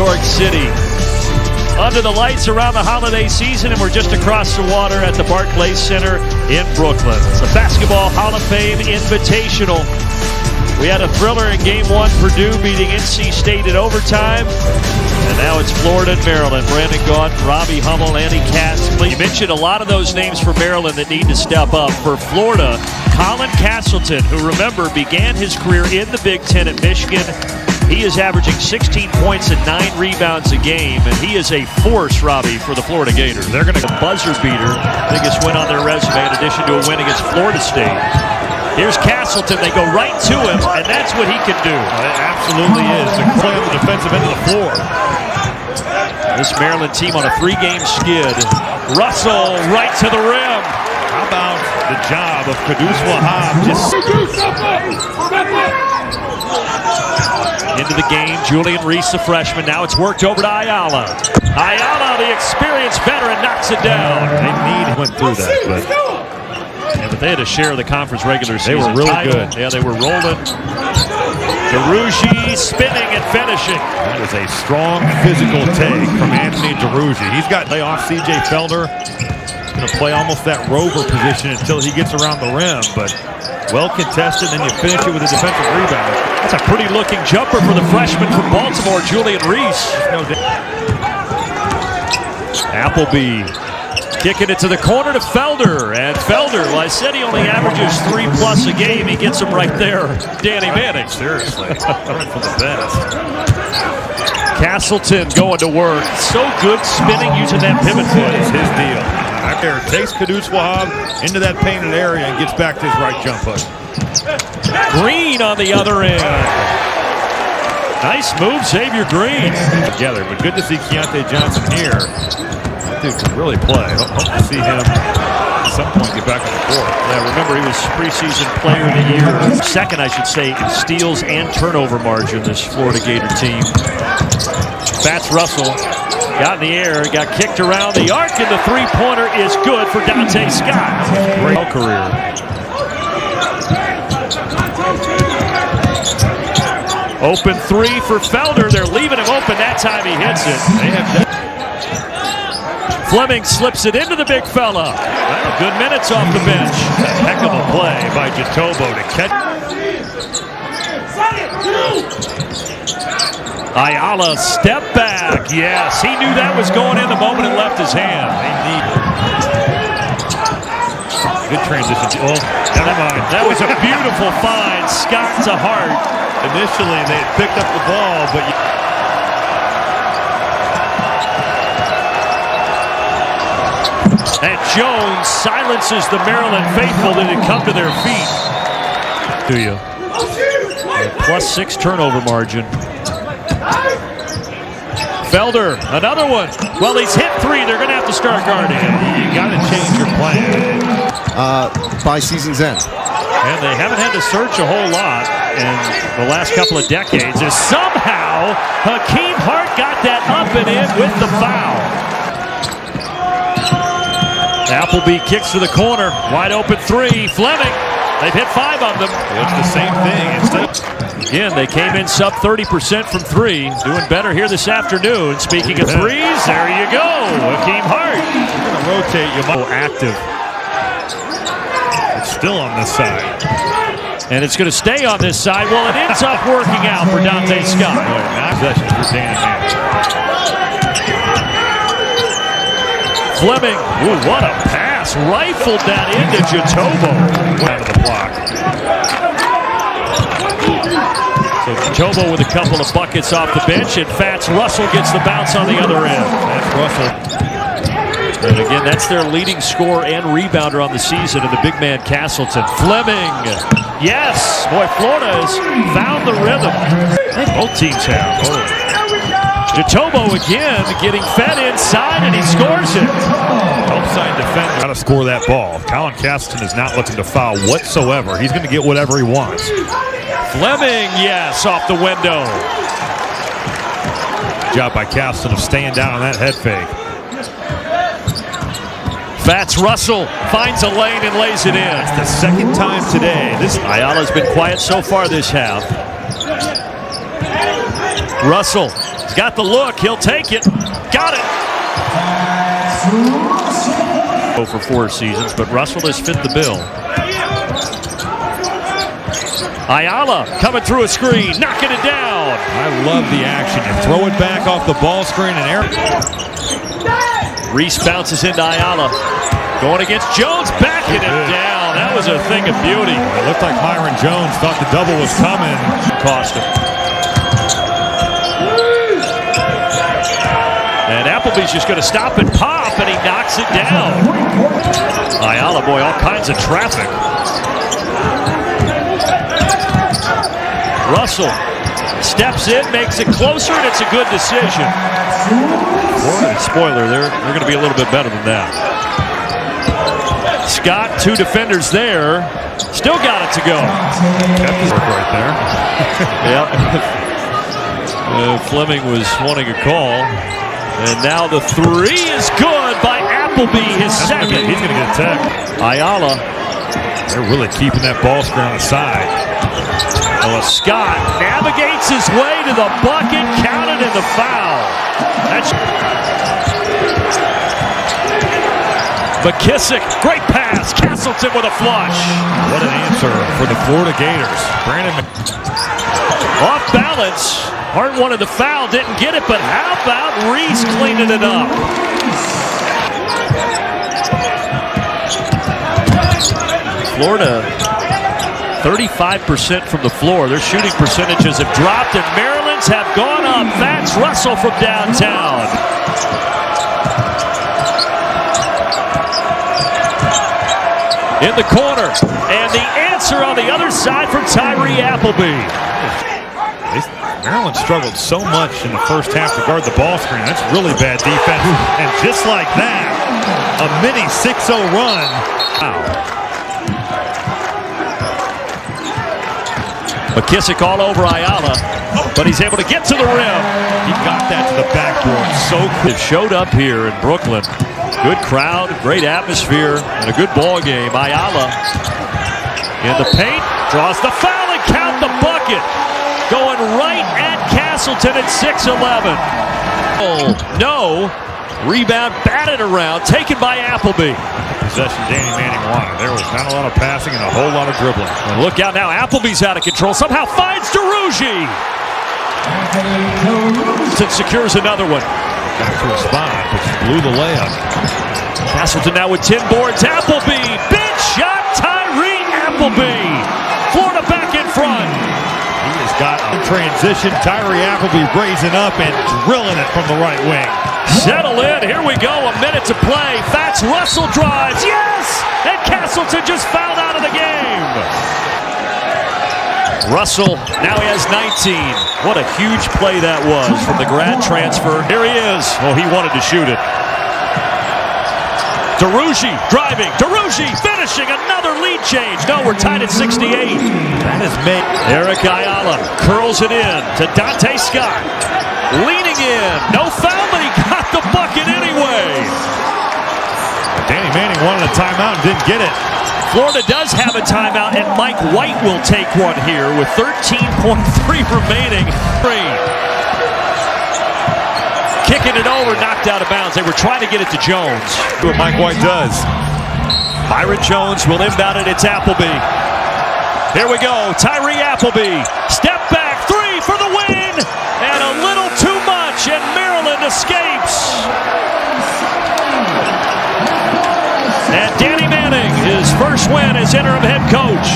York City. Under the lights around the holiday season, and we're just across the water at the Barclays Center in Brooklyn. It's a Basketball Hall of Fame Invitational. We had a thriller in Game 1, Purdue beating NC State in overtime. And now it's Florida and Maryland. Brandon Gaudin, Robbie Hummel, Andy Katz. You mentioned a lot of those names for Maryland that need to step up. For Florida, Colin Castleton, who, remember, began his career in the Big Ten at Michigan. He is averaging 16 points and 9 rebounds a game, and he is a force, Robbie, for the Florida Gators. They're going to get a buzzer beater, biggest win on their resume, in addition to a win against Florida State. Here's Castleton. They go right to him, and that's what he can do. It absolutely is. A play on the defensive end of the floor. This Maryland team on a 3-game skid. Russell right to the rim. How about the job of Kudus Wahab just into the game? Julian Reese, the freshman. Now it's worked over to Ayala. Ayala, the experienced veteran, knocks it down. Went through that, but they had a share of the conference regular season. They were really good. Yeah, they were rolling. Duruji spinning and finishing. That is a strong physical take from Anthony Duruji. He's got lay off C.J. Felder. He's going to play almost that rover position until he gets around the rim, but well contested, and then you finish it with a defensive rebound. That's a pretty looking jumper for the freshman from Baltimore, Julian Reese. Appleby kicking it to the corner to Felder, and Felder, well, I said he only averages 3+ a game. He gets him right there. Danny Manning. Seriously, learning from the best. Castleton going to work. So good spinning using that pivot foot is his deal. Back there, takes Kudus Wahab into that painted area and gets back to his right jump hook. Green on the other end. Nice move, Xavier Green. Together, but good to see Keontae Johnson here. Dude can really play. Hope to see him at some point get back on the court. Yeah, remember he was preseason player of the year. Second, I should say, in steals and turnover margin, this Florida Gator team. Fats Russell got in the air, got kicked around the arc, and the three-pointer is good for Dante Scott. Great career. Open three for Felder. They're leaving him open. That time he hits it. They have Fleming slips it into the big fella. Well, good minutes off the bench. A heck of a play by Jatobo to catch. Ayala, step back. Yes, he knew that was going in the moment it left his hand. Good transition. Oh, never mind. That was a beautiful find. Scott to Hart. Initially, they had picked up the ball, but and Jones silences the Maryland faithful that had come to their feet. Do you? +6 turnover margin. Felder, another one. Well, he's hit 3. They're going to have to start guarding him. You got to change your plan. By season's end. And they haven't had to search a whole lot in the last couple of decades. As somehow, Hakeem Hart got that up and in with the foul. Appleby kicks to the corner. Wide open 3. Fleming. They've hit 5 of them. It's the same thing. Again, they came in sub 30% from 3. Doing better here this afternoon. Speaking of threes, there you go. Hakeem Hart. You're going to rotate. You're active. It's still on this side. And it's going to stay on this side. Well, it ends up working out for Dante Scott. Possession for Danny Manning. Fleming, ooh, what a pass. Rifled that into Jatobo. Out of the block. So Jatobo with a couple of buckets off the bench, and Fats Russell gets the bounce on the other end. That's Russell. And again, that's their leading scorer and rebounder on the season, and the big man Castleton. Fleming, yes. Boy, Florida has found the rhythm. Both teams have. Jatobo again getting fed inside, and he scores it. Outside defender. Got to score that ball. Colin Castleton is not looking to foul whatsoever. He's going to get whatever he wants. Fleming, yes, off the window. Good job by Castleton of staying down on that head fake. Fats Russell finds a lane and lays it in. It's the second time today. Ayala's been quiet so far this half. Russell He's got the look. He'll take it. Got it. For 4 seasons, but Russell has fit the bill. Ayala coming through a screen, knocking it down. I love the action. You throw it back off the ball screen and air. Reese bounces into Ayala. Going against Jones, backing it down. That was a thing of beauty. It looked like Myron Jones thought the double was coming. Cost him. And Appleby's just going to stop and pop, and he knocks it down. Ayala, boy, all kinds of traffic. Russell steps in, makes it closer, and it's a good decision. Spoiler, they're going to be a little bit better than that. Scott, 2 defenders there. Still got it to go. Right there. Yep. Fleming was wanting a call. And now the 3 is good by Appleby, his second. He's going to get a tech. Ayala. They're really keeping that ball screen on the side. Scott navigates his way to the bucket, counted in the foul. That's McKissick, great pass. Castleton with a flush. What an answer for the Florida Gators. Off balance. Hart wanted the foul, didn't get it, but how about Reese cleaning it up? Florida, 35% from the floor. Their shooting percentages have dropped, and Maryland's have gone up. That's Russell from downtown. In the corner, and the answer on the other side from Tyree Appleby. Maryland struggled so much in the first half to guard the ball screen. That's really bad defense. And just like that, a mini 6-0 run. Wow. McKissick all over Ayala, but he's able to get to the rim. He got that to the backboard so quick. It showed up here in Brooklyn. Good crowd, great atmosphere, and a good ball game. Ayala in the paint, draws the foul and count the bucket. Going right at Castleton at 6'11". Oh, no. Rebound batted around, taken by Appleby. Possession Danny Manning wanted. There was not a lot of passing and a whole lot of dribbling. And look out now, Appleby's out of control. Somehow finds DeRougie. Secures another one. Back to a spot, but she blew the layup. Castleton now with 10 boards. Appleby, big shot, Tyree Appleby. Florida back in front. He has got in transition. Tyree Appleby raising up and drilling it from the right wing. Settle in, here we go, a minute to play. Fats Russell drives, yes! And Castleton just fouled out of the game. Russell, now he has 19. What a huge play that was from the grad transfer. Here he is. Oh, he wanted to shoot it. DeRougie driving. DeRougie finishing. Another lead change. No, we're tied at 68. That is made. Eric Ayala curls it in to Dante Scott. Leaning in. No foul, but he got the bucket anyway. Danny Manning wanted a timeout and didn't get it. Florida does have a timeout, and Mike White will take one here with 13.3 remaining. Kicking it over, knocked out of bounds. They were trying to get it to Jones. What Mike White does. Myron Jones will inbound it. It's Appleby. Here we go. Tyree Appleby. Step back. 3 for the win. And a little too much, and Maryland escapes. And Danny Manning, his first win as interim head coach.